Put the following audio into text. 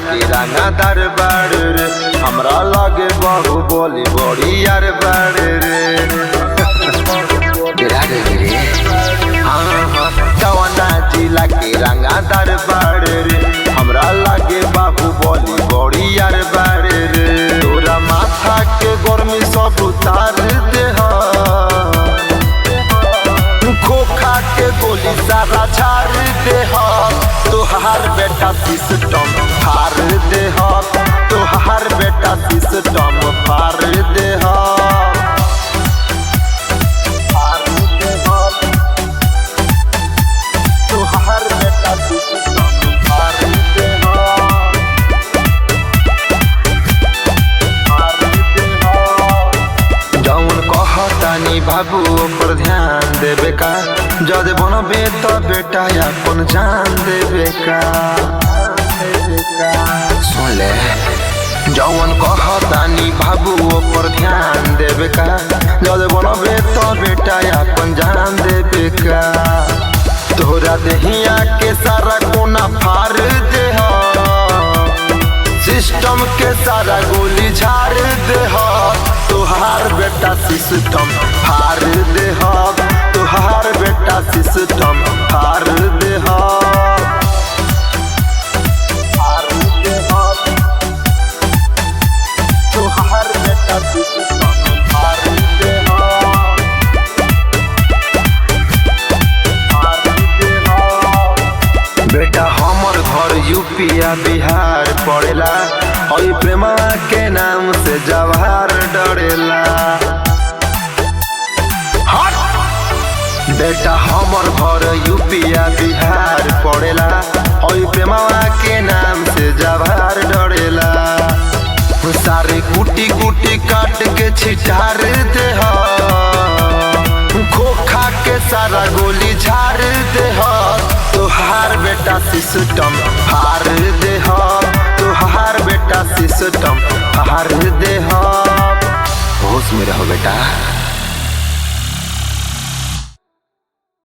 के रंगा दरबार रे हमरा लागे बहु बोली बड़ी यार बार रे जवाना जिला के रंगा दरबार रे हमरा लागे बाबू बोली बड़ी यार बार रे तोरा माथा के गर्मी सब उतार दे खोखा के गोली सारा झाड़ दे तोहार बेटा सिस्टम फार दे तोहार बेटा सिस्टम फार दे तोहार बेटा सिस्टम फार दे जौन कहतानी बाबू पर ध्यान देवे का जद बनबे तो बेटा अपन जान देवे का सुन ले जौन कहतानी बाबू पर ध्यान देवे का जद बनबे तो बेटा अपन जान देवे का तोरा देहिया के सारा कोना फाड़ दे सिस्टम के सारा गोली झाड़ दे तोहार बेटा सिस्टम फाड़ दे तोहार बेटा सिस्टम फाड़ दे तोहार बेटा सिस्टम फाड़ दे बेटा हमर घर यूपिया बिहार पड़ेला और प्रेमा के नाम से जवाहर डरेला बेटा हमर घर यूपिया बिहार पड़ेला और प्रेमा के नाम से जवाहर डरेला सारे कुटी कुटी काट के छिटार दे खोखा के सारा गोली झाड़ दे तोहार बेटा सिस्टम फाड़ दे तोहार बेटा सिस्टम फाड़ दे होश में रहो बेटा।